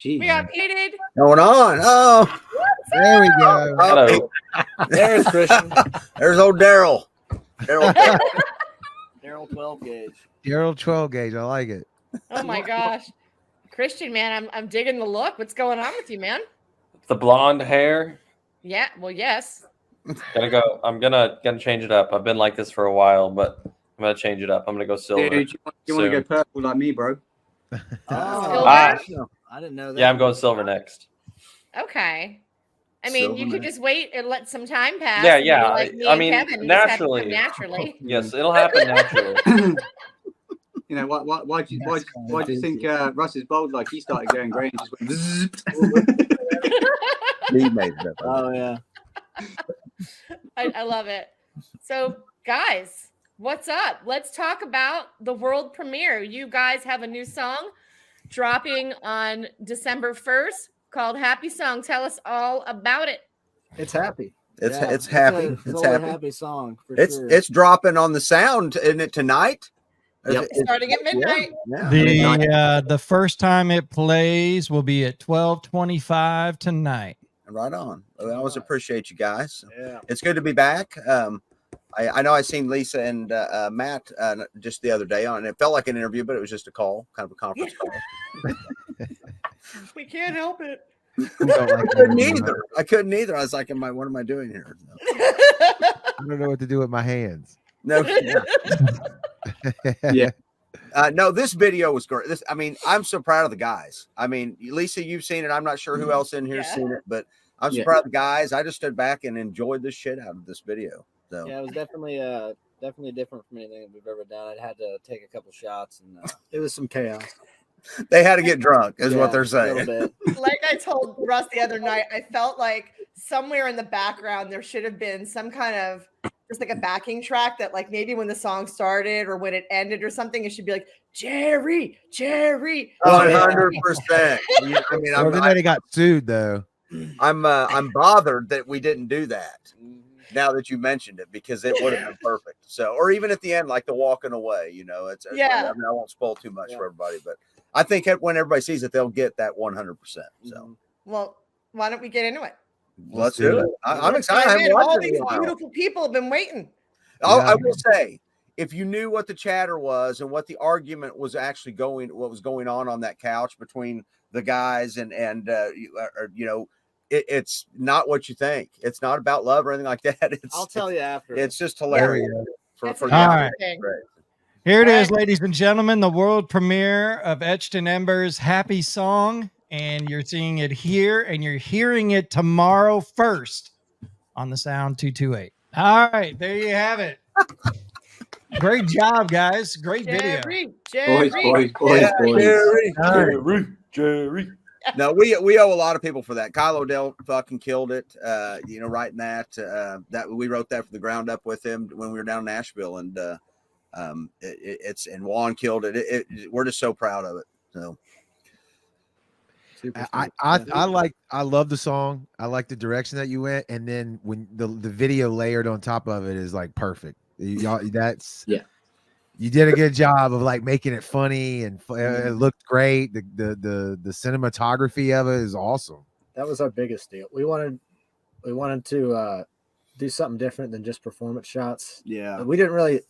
Gee, We got Peated. Going on. Oh, There we go. Hello. there's Christian. there's old Daryl. Daryl. Daryl 12 gauge. Daryl 12 gauge. I like it. Oh my gosh. Christian, man, I'm digging the look. What's going on with you, man? The blonde hair. Yeah, well, yes. I'm gonna change it up. I've been like this for a while, but I'm gonna change it up. I'm gonna go silver. Dude, you want to go purple like me, bro? Silver? I didn't know that. Yeah, I'm going silver next. Okay. I mean, Silver, you could man. just wait and let some time pass. Yeah, and yeah. be like me I and mean, Kevin, you just have to come naturally. naturally. Yes, it'll happen naturally. You know, why do you think Russ is bold? Like he started going grey and just went. He made it up. Oh yeah. I love it. So, guys, what's up? Let's talk about the world premiere. You guys have a new song dropping on December 1st called Happy Song. Tell us all about it. It's happy. It's Yeah, happy. a It's solar happy. song for It's sure. it's dropping on the sound, isn't it, tonight? Yep. Starting at midnight. Yeah. The first time it plays will be at 12:25 tonight. Right on. I always appreciate you guys. Yeah. It's good to be back. I know I seen Lisa and Matt just the other day on. It felt like an interview, but it was just a call, kind of a conference call. We can't help it. I couldn't either. I was like, what am I doing here? I don't know what to do with my hands. No. Yeah. No, this video was great. I'm so proud of the guys. I mean, Lisa, you've seen it. I'm not sure who else in here's seen it, but I'm so proud of the guys. I just stood back and enjoyed the shit out of this video. So Yeah, it was definitely different from anything we've ever done. I had to take a couple shots, and it was some chaos. they had to get drunk, is what Yeah, they're a saying. little bit. Like I told Russ the other night, I felt like somewhere in the background there should have been some kind of just like a backing track that like maybe when the song started or when it ended or something, it should be like Jerry. 100%. I mean, Well, then they got sued though. I'm bothered that we didn't do that. Now that you mentioned it, because it would have been perfect. So, or even at the end, like the walking away, it's Yeah. I mean, I won't spoil too much for everybody, but I think when everybody sees it, they'll get that 100%. So, Well, why don't we get into it? let's do it. I'm excited. I haven't All watched it in these a while. beautiful people have been waiting. I will say, if you knew what the chatter was and what the argument was actually what was going on that couch between the guys and it's not what you think. It's not about love or anything like that. I'll tell you after. It's just hilarious. That's For a All guys. right. thing. Here it is, Right. ladies and gentlemen, the world premiere of Etched in Embers Happy Song. And you're seeing it here, and you're hearing it tomorrow first on the Sound 228. All right, there you have it. Great job, guys. Great video. Jerry. Boys. Jerry. No, we owe a lot of people for that. Kyle Odell fucking killed it. Writing that we wrote that from the ground up with him when we were down in Nashville, and and Juan killed it. We're just so proud of it. So I love the song. I like the direction that you went, and then when the video layered on top of it is like perfect. Y'all, you did a good job of like making it funny, and it looked great. The cinematography of it is awesome. That was our biggest deal. We wanted to do something different than just performance shots. Yeah. We didn't really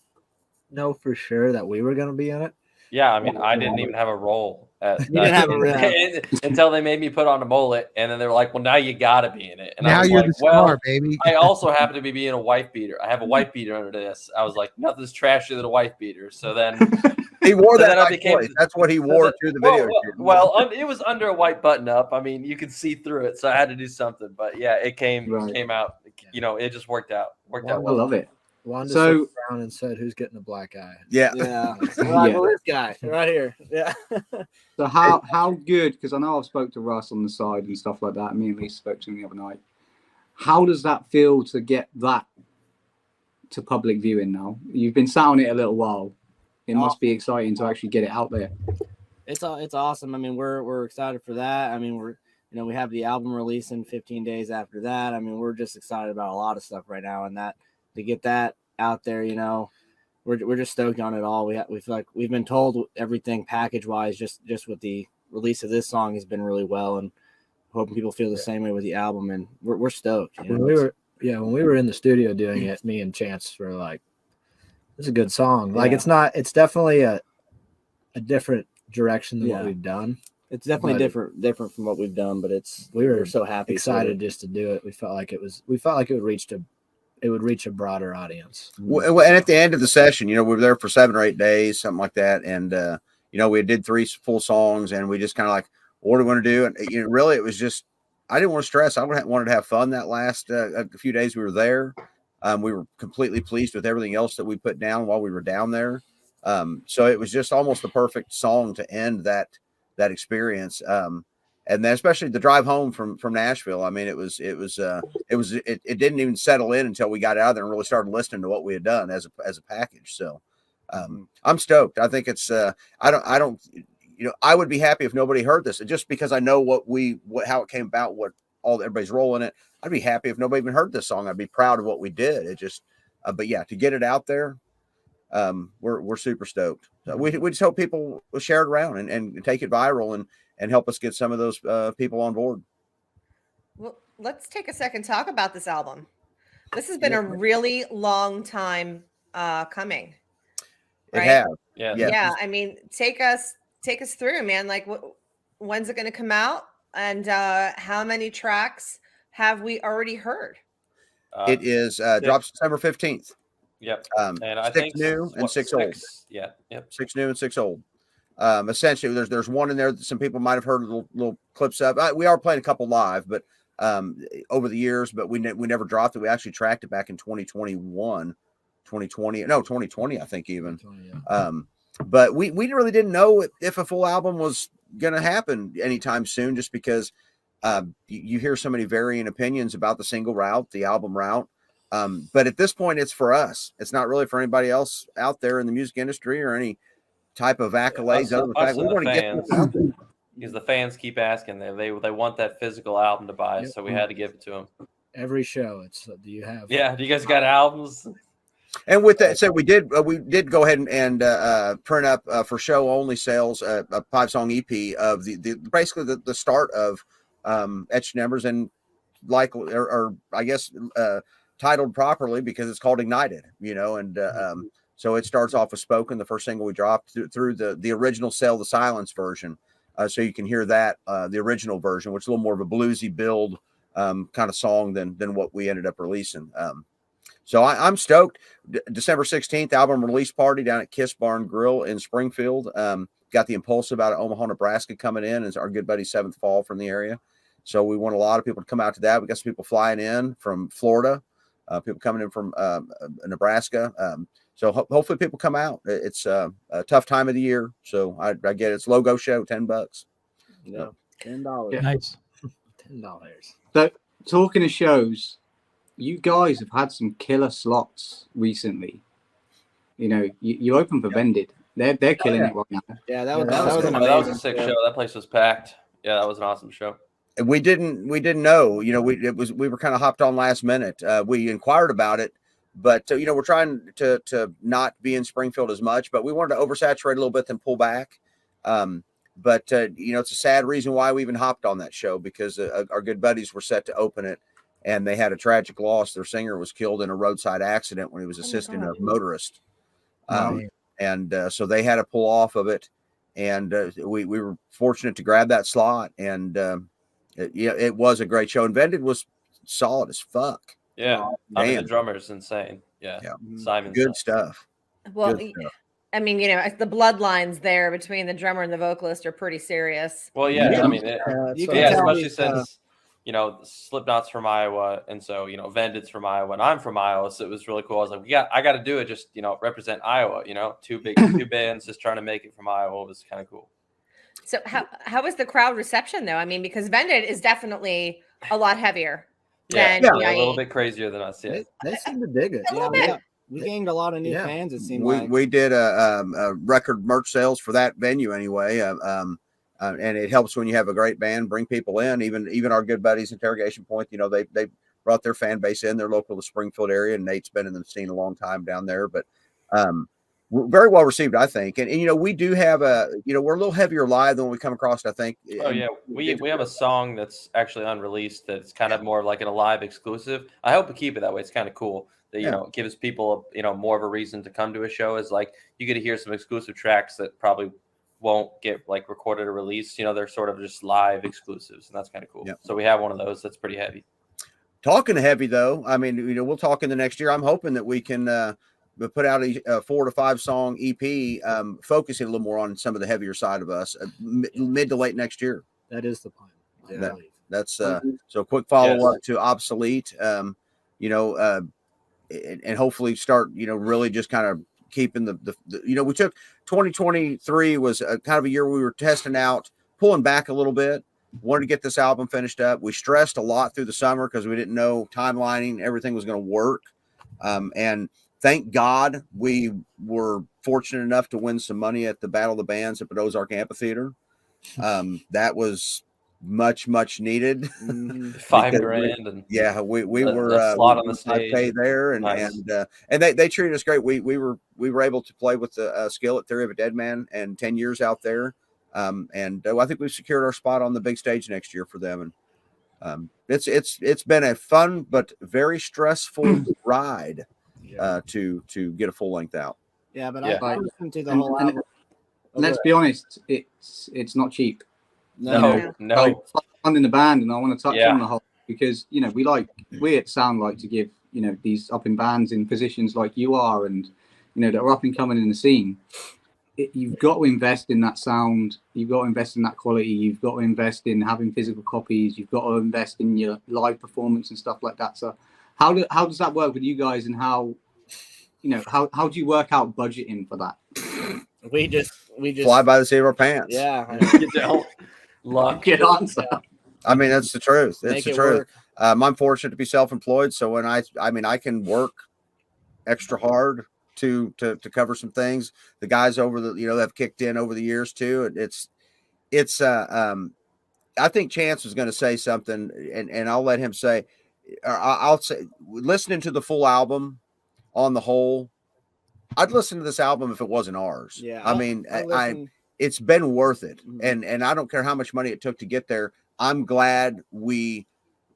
know for sure that we were going to be in it. Yeah, I mean, I didn't even have a role until they made me put on a mullet, and then they were like, "Well, now you got to be in it." And Now I was you're like, the star, baby. I also happen to be being a wife beater. I have a wife beater under this. I was like, nothing's trashier than a wife beater. So then he wore So that. then I Like became- voice. That's what he wore to the video. It was under a white button up. I mean, you could see through it, so I had to do something. But yeah, it came out. It just worked out. I Well. love it. Wanda So- looked around and said, "Who's getting a black eye?" Yeah. Well, this guy right here. Yeah. So how good? Because I know I've spoke to Russ on the side and stuff like that. Me and Lisa spoke to him the other night. How does that feel to get that to public viewing now? You've been sat on it a little while. It must be exciting to actually get it out there. It's awesome. I mean, we're excited for that. I mean, we have the album releasing 15 days after that. I mean, we're just excited about a lot of stuff right now, and that to get that out there, we're just stoked on it all. We feel like we've been told everything package wise, just with the release of this song has been really well, and hoping people feel the same way with the album. And we're stoked. You know? When we were in the studio doing it, me and Chance were like, "This is a good song." Like it's definitely a different direction than what we've done. It's definitely different from what we've done, but we're so happy, excited just to do it. We felt like it would reach a broader audience. Well, and at the end of the session, we were there for 7 or 8 days, something like that, and we did 3 full songs, and we just kind of like, what do we want to do? And really, it was just, I didn't want to stress. I wanted to have fun that last a few days we were there. We were completely pleased with everything else that we put down while we were down there. So it was just almost the perfect song to end that experience. And then especially the drive home from Nashville. I mean, it didn't even settle in until we got out there and really started listening to what we had done as a package. So I'm stoked. I think it's I would be happy if nobody heard this, just because I know how it came about, everybody's role in it. I'd be happy if nobody even heard this song. I'd be proud of what we did. It just, but yeah, to get it out there, we're super stoked. So we just hope people will share it around and take it viral and help us get some of those people on board. Well, let's take a second to talk about this album. This has been a really long time coming. Right? It has. Yeah. I mean, take us through, man. Like, when's it going to come out, and how many tracks have we already heard? It is drops December 15th. Yep. And I think 6 new and 6 old. Yeah. Yep. 6 new and 6 old. Essentially, there's one in there that some people might have heard little clips of. We are playing a couple live, but over the years, but we never dropped it. We actually tracked it back in 2020, I think even. But we really didn't know if a full album was going to happen anytime soon, just because you hear so many varying opinions about the single route, the album route. But at this point, it's for us. It's not really for anybody else out there in the music industry or any type of accolades. Other than the fact we want to get this out there. Because the fans keep asking, they want that physical album to buy, so we had to give it to them. Every show, do you have? Yeah, do you guys got albums? And with that said, we did go ahead and print up for show only sales a 5-song EP of the basically the start of Etched In Embers, and or I guess titled properly because it's called Ignited, and so it starts off with Spoken, the first single we dropped, through the original Sell the Silence version. So you can hear that, the original version, which is a little more of a bluesy build kind of song than what we ended up releasing. So I'm stoked. December 16th, album release party down at Kiss Barn Grill in Springfield. Got the Impulsive out of Omaha, Nebraska coming in as our good buddy Seventh Fall from the area. So we want a lot of people to come out to that. We got some people flying in from Florida, people coming in from Nebraska. So hopefully people come out. It's a tough time of the year. So I get it. It's logo show, $10. Yeah, $10. Nice. $10. So talking of shows, you guys have had some killer slots recently. You open for Vended. They're killing it right now. Yeah, that was a sick show. That place was packed. Yeah, that was an awesome show. We didn't know. We were kind of hopped on last minute. We inquired about it, but we're trying to not be in Springfield as much, but we wanted to oversaturate a little bit, then pull back. But it's a sad reason why we even hopped on that show, because our good buddies were set to open it, and they had a tragic loss. Their singer was killed in a roadside accident when he was assisting a motorist. And so they had to pull off of it. And we were fortunate to grab that slot. And it was a great show. And Vended was solid as fuck. Yeah. I mean, the drummer's insane. Yeah. Simon. Good stuff. Well, I mean, the bloodlines there between the drummer and the vocalist are pretty serious. Well, yeah. I mean, especially since Slipknot's from Iowa, and so Vended's from Iowa, and I'm from Iowa, so it was really cool. I was like, I got to do it, just represent Iowa. Two bands just trying to make it from Iowa was kind of cool. So how was the crowd reception though? I mean, because Vended is definitely a lot heavier than a little bit crazier than us. Yeah, they seem to dig it. A little bit. We gained a lot of new fans. It seemed like we did a record merch sales for that venue anyway. And it helps when you have a great band, bring people in. Even our good buddies, Interrogation Point, they brought their fan base in. They're local to the Springfield area, and Nate's been in the scene a long time down there. But very well received, I think. And you know, we do have we're a little heavier live than we come across, I think. Oh yeah, we have a song that's actually unreleased that's kind of more like an live exclusive. I hope we keep it that way. It's kind of cool that it gives people more of a reason to come to a show. Is like you get to hear some exclusive tracks that probably won't get like recorded or released. They're sort of just live exclusives, and that's kind of cool. Yep. So we have one of those that's pretty heavy. Talking heavy though, I mean, we'll talk in the next year. I'm hoping that we can put out a 4 to 5 song EP, focusing a little more on some of the heavier side of us mid to late next year. That is the plan. Yeah. That's so quick follow up to Obsolete, and hopefully start, really just kind of keeping the we took 2023 was a kind of a year we were testing out, pulling back a little bit. Wanted to get this album finished up. We stressed a lot through the summer because we didn't know timelining, everything was going to work. And thank God we were fortunate enough to win some money at the Battle of the Bands at the Ozark Amphitheater. That was much needed. $5,000 and we were slot on the stage there, and nice. and they treated us great. We were able to play with the Skillet Theory of a Dead Man and 10 years out there. And I think we've secured our spot on the big stage next year for them. And it's been a fun but very stressful ride to get a full length out. Yeah, but I listened to the whole album. Let's be honest, it's not cheap. No. I'm in the band, and I want to touch on the whole, because we at Sound like to give these up in bands in positions like you are, and that are up and coming in the scene. You've got to invest in that sound. You've got to invest in that quality. You've got to invest in having physical copies. You've got to invest in your live performance and stuff like that. So how does that work with you guys, and how do you work out budgeting for that? We just fly by the seat of our pants. Yeah. You don't. Good answer. I mean, that's the truth. It's the truth. Work. I'm fortunate to be self-employed. So when I can work extra hard to cover some things. The guys over have kicked in over the years too. It's I think Chance was going to say something, and I'll let him say, I'll say, listening to the full album on the whole, I'd listen to this album if it wasn't ours. Yeah. I mean, it's been worth it. And I don't care how much money it took to get there. I'm glad we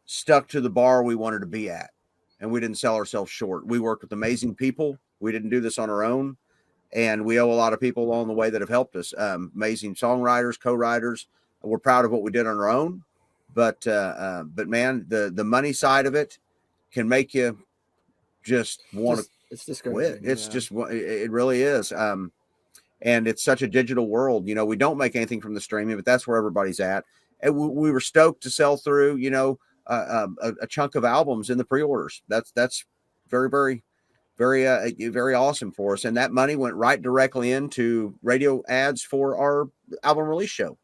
stuck to the bar we wanted to be at, and we didn't sell ourselves short. We worked with amazing people. We didn't do this on our own, and we owe a lot of people along the way that have helped us. Amazing songwriters, co-writers. We're proud of what we did on our own, but man, the money side of it can make you just want to quit. It's just, it really is. And it's such a digital world. We don't make anything from the streaming, but that's where everybody's at. And we were stoked to sell through, a chunk of albums in the pre-orders. That's very, very, very, very awesome for us. And that money went right directly into radio ads for our album release show,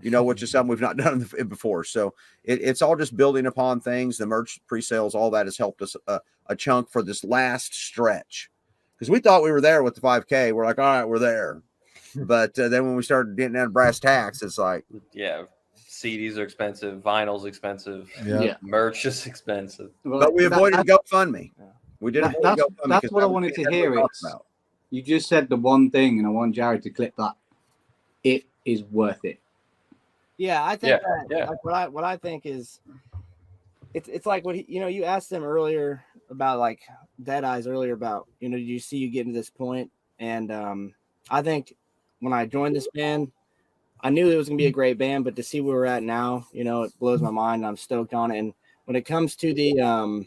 which is something we've not done before. So it's all just building upon things. The merch pre-sales, all that has helped us a chunk for this last stretch. Because we thought we were there with the 5K. We're like, all right, we're there. But then when we started getting down to brass tacks, it's like, CDs are expensive, vinyl's expensive, merch is expensive. But we avoided GoFundMe. We did. That's what I wanted to hear. You just said the one thing, and I want Jared to clip that. It is worth it. Yeah, I think like what I think is, it's like what you asked them earlier about, like Dead Eyes earlier about did you see you getting to this point? And I think when I joined this band, I knew it was gonna be a great band, but to see where we're at now, it blows my mind. I'm stoked on it. And when it comes to the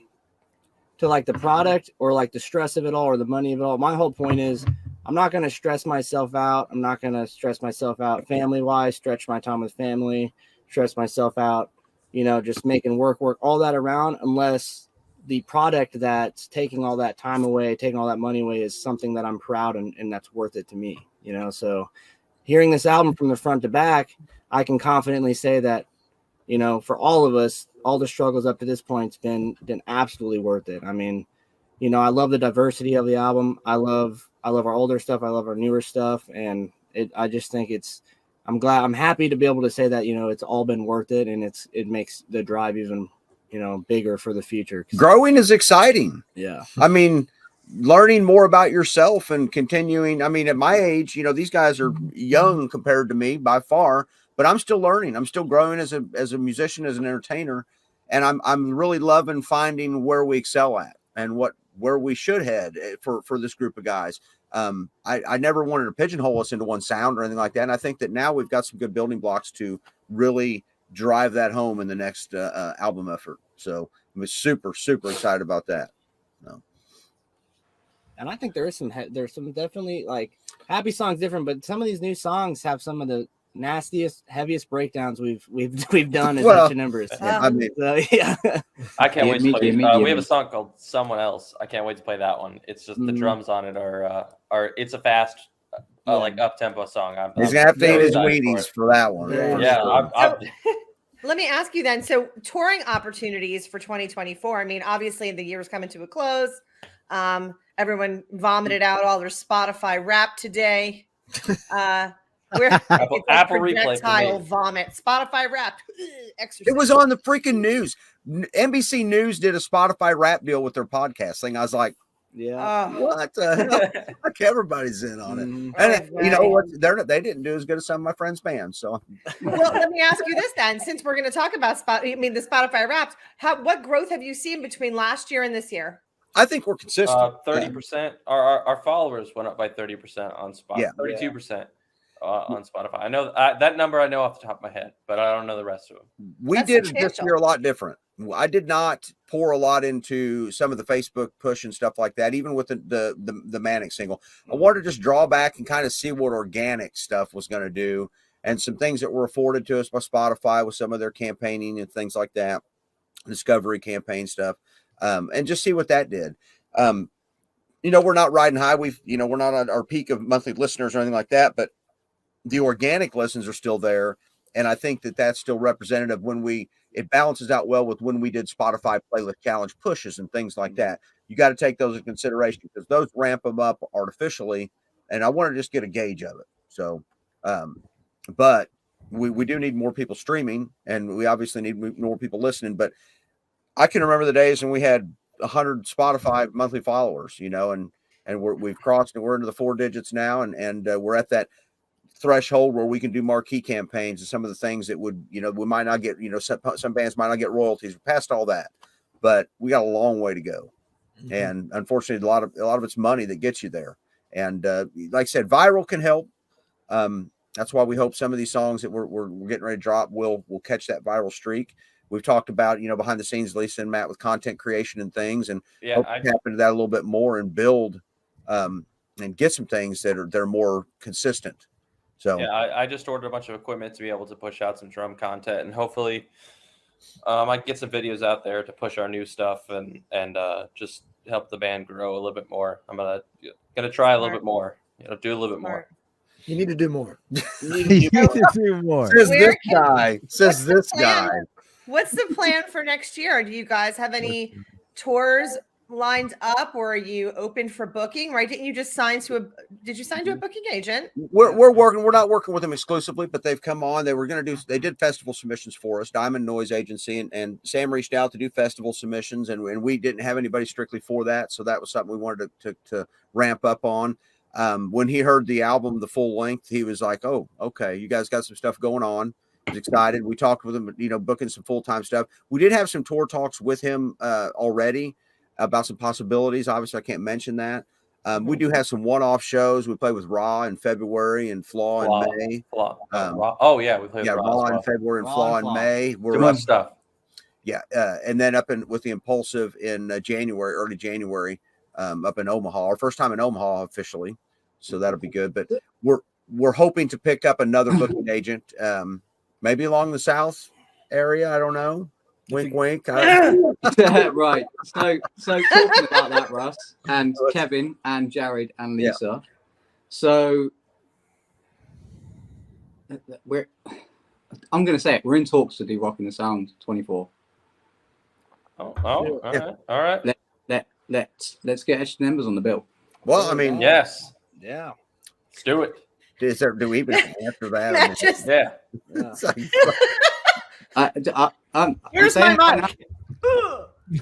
to like the product or like the stress of it all or the money of it all, my whole point is I'm not going to stress myself out. I'm not going to stress myself out family wise, stretch my time with family, stress myself out, just making work, all that around, unless the product that's taking all that time away, taking all that money away is something that I'm proud and that's worth it to me, So hearing this album from the front to back, I can confidently say that, for all of us, all the struggles up to this point, it's been absolutely worth it. I mean, I love the diversity of the album. I love our older stuff. I love our newer stuff. And I just think I'm happy to be able to say that, it's all been worth it. And it makes the drive even, bigger for the future. Growing is exciting. Yeah. I mean, learning more about yourself and continuing. I mean, at my age, you know, these guys are young compared to me by far, but I'm still learning. I'm still growing as a musician, as an entertainer. And I'm really loving finding where we excel at and where we should head for this group of guys. I never wanted to pigeonhole us into one sound or anything like that. And I think that now we've got some good building blocks to really drive that home in the next album effort. So I'm super, super excited about that. No. And I think there's some definitely like Happy Song's different, but some of these new songs have some of the nastiest, heaviest breakdowns we've done as Etched In Embers. I mean, yeah. I can't wait to play. We have a song called "Someone Else." I can't wait to play that one. It's just the drums on it are it's a fast, like up tempo song. He's gonna have to eat his Wheaties for that one. Yeah. Let me ask you then. So, touring opportunities for 2024. I mean, obviously the year is coming to a close. Everyone vomited out all their Spotify rap today. Where Apple Replay vomit. Spotify rap. It was on the freaking news. NBC News did a Spotify rap deal with their podcast thing. I was like, yeah, what the hell? Like everybody's in on it. And you know what? They didn't do as good as some of my friends' bands. So, well, let me ask you this then, since we're going to talk about the Spotify raps. What growth have you seen between last year and this year? I think we're consistent. 30%. Our followers went up by 30% on Spotify. Yeah. 32%. On Spotify. I know that number I know off the top of my head, but I don't know the rest of them. We did this year a lot different. I did not pour a lot into some of the Facebook push and stuff like that, even with the Manic single. I wanted to just draw back and kind of see what organic stuff was going to do and some things that were afforded to us by Spotify with some of their campaigning and things like that, discovery campaign stuff, and just see what that did. You know, we're not riding high. We're not at our peak of monthly listeners or anything like that, but the organic listens are still there. And I think that that's still representative it balances out well with when we did Spotify playlist challenge pushes and things like that. You got to take those into consideration because those ramp them up artificially. And I want to just get a gauge of it. So, but we do need more people streaming and we obviously need more people listening, but I can remember the days when we had 100 Spotify monthly followers, you know, and we've crossed and we're into the 4 digits now. And we're at that threshold where we can do marquee campaigns and some of the things that would, you know, we might not get, you know, some bands might not get royalties. We're past all that, but we got a long way to go. Mm-hmm. And unfortunately, a lot of it's money that gets you there. And like I said, viral can help. That's why we hope some of these songs that we're getting ready to drop will catch that viral streak. We've talked about, you know, behind the scenes, Lisa and Matt with content creation and things, and hope to tap into that a little bit more and build and get some things that are more consistent. So yeah, I just ordered a bunch of equipment to be able to push out some drum content, and hopefully, I can get some videos out there to push our new stuff and just help the band grow a little bit more. I'm gonna try a little bit more. You know, do a little bit more. You need to do more. You need to do more. Says this guy. What's the plan for next year? Do you guys have any tours lined up, or are you open for booking? Right? Did you sign to a booking agent? We're working. We're not working with them exclusively, but they've come on. They did festival submissions for us, Diamond Noise Agency, and Sam reached out to do festival submissions, and we didn't have anybody strictly for that, so that was something we wanted to ramp up on. When he heard the album, the full length, he was like, "Oh, okay, you guys got some stuff going on." He was excited. We talked with him, you know, booking some full-time stuff. We did have some tour talks with him already about some possibilities. Obviously, I can't mention that. We do have some one-off shows. We play with Raw in February and Flaw in May. Oh yeah, we played with Raw in February and Flaw in May. Too much stuff. Yeah, and then with the Impulsive in early January, up in Omaha. Our first time in Omaha officially, so that'll be good. But we're hoping to pick up another booking agent, maybe along the South area. I don't know. Wink, wink. Right. So talking about that, Russ and Kevin and Jared and Lisa. Yeah. So I'm going to say it. We're in talks to do Rocking the Sound 24. All right. Let's get Etched In Embers on the bill. Well, I mean, yes. Yeah. Let's do it. Do we even answer that? Here's my mic.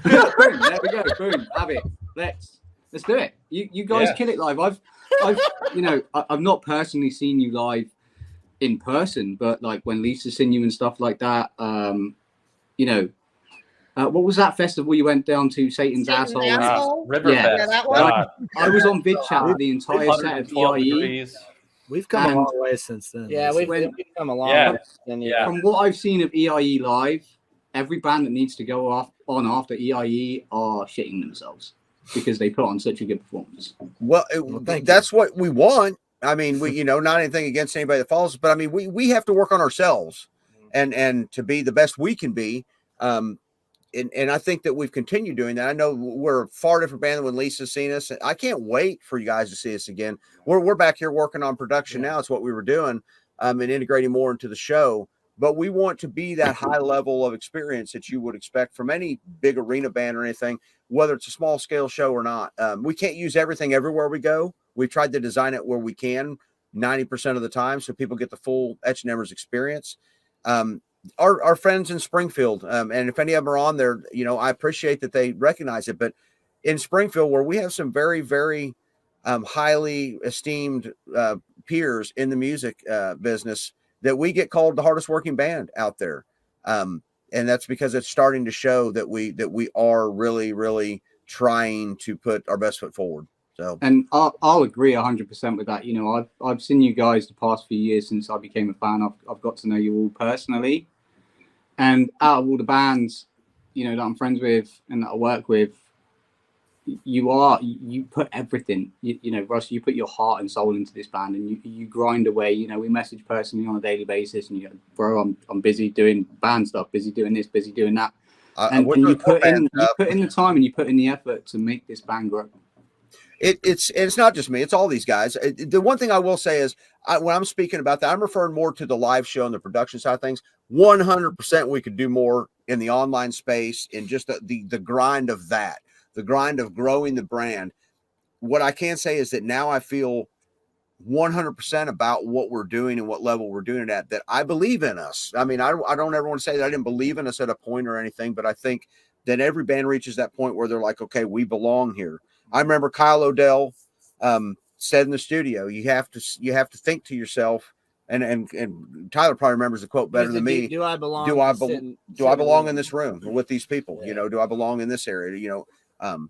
There we go. Boom. Have it. Let's Let's do it. You guys kill it live. I've you know, I've not personally seen you live in person, but like when Lisa's seen you and stuff like that, you know, what was that festival you went down to? Satan's Asshole. River Fest. that one. I was on vid chat for the entire set of EIE. We've come a long way since then. Yeah, we've come a long way. From what I've seen of EIE live, every band that needs to go on after EIE are shitting themselves because they put on such a good performance. Well, that's what we want. I mean, we, you know, not anything against anybody that follows, but I mean, we have to work on ourselves and to be the best we can be. And I think that we've continued doing that. I know we're a far different band than when Lisa's seen us. I can't wait for you guys to see us again. We're back here working on production now. It's what we were doing, and integrating more into the show. But we want to be that high level of experience that you would expect from any big arena band or anything, whether it's a small scale show or not. We can't use everything everywhere we go. We've tried to design it where we can 90% of the time so people get the full Etched In Embers experience. Our friends in Springfield, and if any of them are on there, you know, I appreciate that they recognize it. But in Springfield, where we have some very, very highly esteemed peers in the music business, that we get called the hardest working band out there. And that's because it's starting to show that we are really, really trying to put our best foot forward. So, and I'll agree 100% with that. You know, I've seen you guys the past few years since I became a fan. I've got to know you all personally, and out of all the bands, you know, that I'm friends with and that I work with, you put everything. You know, Russ, you put your heart and soul into this band, and you grind away. You know, we message personally on a daily basis, and you go, bro, I'm busy doing band stuff, busy doing this, busy doing that, and you put in the time and you put in the effort to make this band grow. It's not just me, it's all these guys. The one thing I will say is when I'm speaking about that, I'm referring more to the live show and the production side of things. 100% we could do more in the online space, in just the grind of that, the grind of growing the brand. What I can say is that now I feel 100% about what we're doing and what level we're doing it at, that I believe in us. I mean, I don't ever want to say that I didn't believe in us at a point or anything, but I think that every band reaches that point where they're like, okay, we belong here. I remember Kyle O'Dell said in the studio, you have to think to yourself, and Tyler probably remembers the quote better than me. Do I belong? Do I belong in this room with these people? Yeah. You know, do I belong in this area? You know,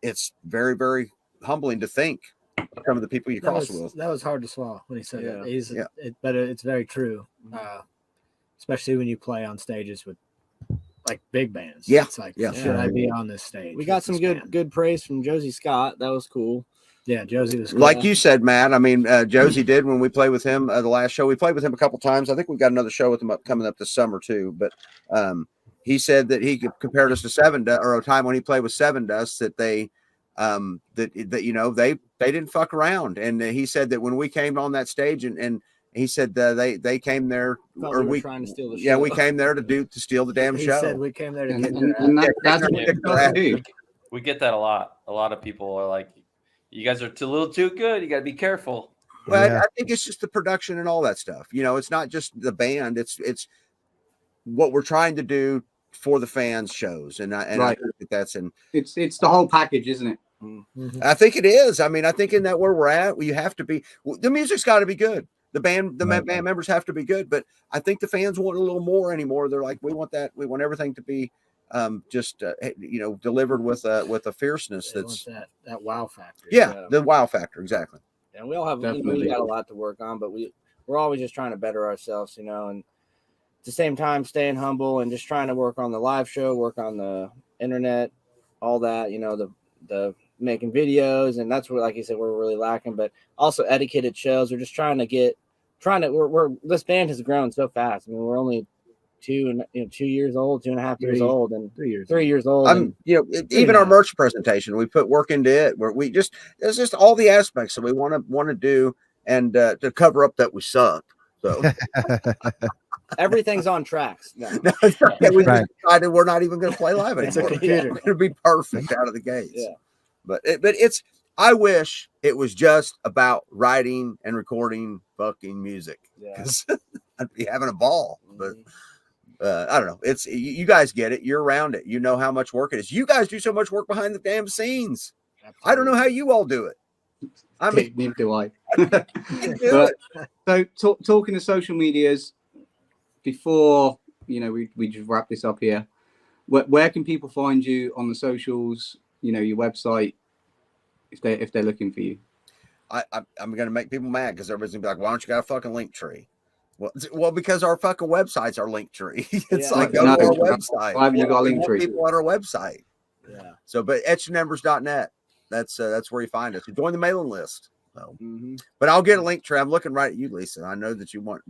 it's very, very humbling to think some of the people you cross with. That was hard to swallow when he said that. But it's very true, especially when you play on stages with like big bands. Yeah. It's like, should I be on this stage? We got some good praise from Josie Scott. That was cool. Yeah, Josie was cool. Like you said, Matt. I mean, Josie did when we played with him the last show. We played with him a couple times. I think we've got another show with him coming up this summer too. But he said that he compared us to Seven Dust, or a time when he played with Seven Dust, that they that you know they didn't fuck around. And he said that when we came on that stage and he said they came there, or we trying to steal the show. Yeah, we came there to steal the damn show. He said we came there to we get that a lot. A lot of people are like, you guys are a little too good. You got to be careful. Well, I think it's just the production and all that stuff. You know, it's not just the band. It's what we're trying to do for the fans shows. And I think that's it's the whole package, isn't it? Mm-hmm. I think it is. I mean, I think in that where we're at, you have to be, the music's got to be good. The band members have to be good, but I think the fans want a little more anymore. They're like, we want that. We want everything to be you know, delivered with a fierceness that's that wow factor. Yeah, the wow factor, exactly. Yeah, we all have we got a lot to work on, but we're always just trying to better ourselves, you know, and at the same time staying humble and just trying to work on the live show, work on the internet, all that, you know, the making videos, and that's where, like you said, we're really lacking. But also etiquetted shows. We're just we're this band has grown so fast. I mean, we're only 2 years old, 2.5 years old, and 3 years old. You know, even our merch presentation, we put work into it. Where there's just all the aspects that we want to do, and to cover up that we suck. So everything's on tracks. No, we just decided we're not even going to play live anymore. It's a computer. We're going to be perfect out of the gates. Yeah. But it's. I wish it was just about writing and recording fucking music, because I'd be having a ball. But I don't know. It's you guys get it. You're around it. You know how much work it is. You guys do so much work behind the damn scenes. I don't know how you all do it. I mean, neither do I. But, so talking to social medias before, we just wrap this up here. Where can people find you on the socials? Your website, if they're looking for you. I'm gonna make people mad because everybody's gonna be like, "Why don't you got a fucking link tree?" Well, because our fucking website's our link tree. It's like go to our website. Why haven't you got a link tree? People on our website. Yeah. So, but etchedinembers.net. That's where you find us. You join the mailing list. So, but I'll get a link tree. I'm looking right at you, Lisa. I know that you want.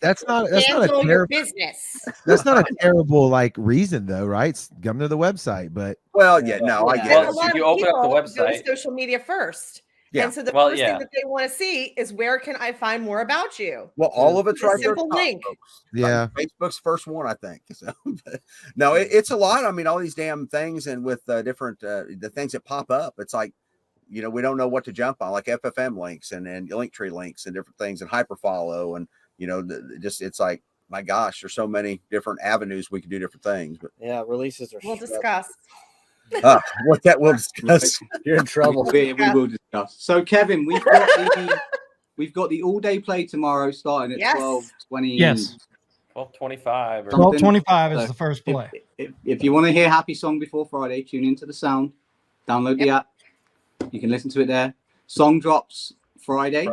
That's not a terrible business. That's not a terrible like reason though, right? Come to the website, but I get Well, it. a lot if you of open up the people go website, to social media first. Yeah. And so the first thing that they want to see is where can I find more about you? Well, all of it's right there. Simple link. Yeah. Facebook's first one, I think. So, no, it's a lot. I mean, all these damn things, and with different the things that pop up, it's like, we don't know what to jump on, like FFM links and Linktree links and different things and hyperfollow and it's like, my gosh, there's so many different avenues we can do different things. But yeah, releases are. We'll discuss. What that we'll discuss. You're in trouble. We will discuss. So, Kevin, we've got the all day play tomorrow, starting at 12:20. Yes, 12:25. 12:25 is the first play. If you want to hear Happy Song before Friday, tune into the Sound. Download the app. You can listen to it there. Song drops Friday.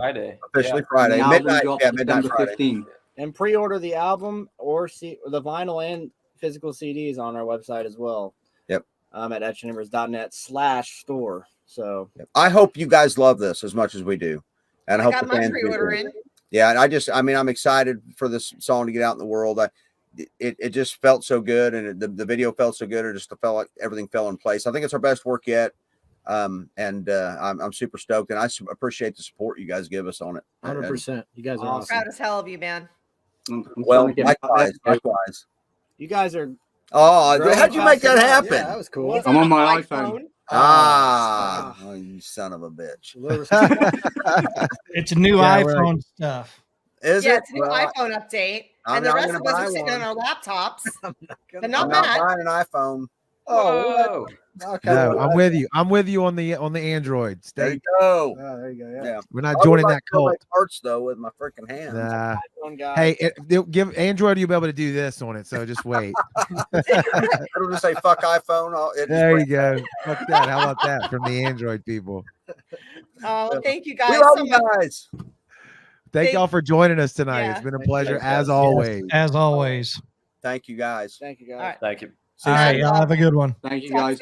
Officially Friday. Midnight. Yeah, midnight Friday. 15. And pre-order the album or the vinyl and physical CDs on our website as well. Yep. At etchedinembers.net/store. So I hope you guys love this as much as we do. And I hope got the my fans pre-order do. in. Yeah, and I'm excited for this song to get out in the world. It just felt so good, and the video felt so good. It just felt like everything fell in place. I think it's our best work yet. I'm super stoked, and I appreciate the support you guys give us on it. 100%. You guys are awesome. Proud as hell of you, man. Well, likewise. You guys are. Oh, how'd you make that happen? Yeah, that was cool. I'm on my iPhone. Oh, you son of a bitch. It's a new iPhone stuff. Is it? It's a new iPhone update. And the rest of us are sitting on our laptops. But not I'm buying an iPhone. Oh, okay. No, I'm with you. I'm with you on the Android. There you go. Oh, there you go. Yeah. We're not joining that cult. Parts though with my freaking hands. Nah. Hey, they'll give Android. You'll be able to do this on it. So just wait. It'll just say "fuck iPhone." There you go. Fuck that. How about that from the Android people? Oh, thank you guys. We love you guys. Thank y'all for joining us tonight. Yeah. It's been a pleasure as always. As always. Thank you guys. Thank you guys. All right. thank you. All right, y'all have a good one. Thank you, guys.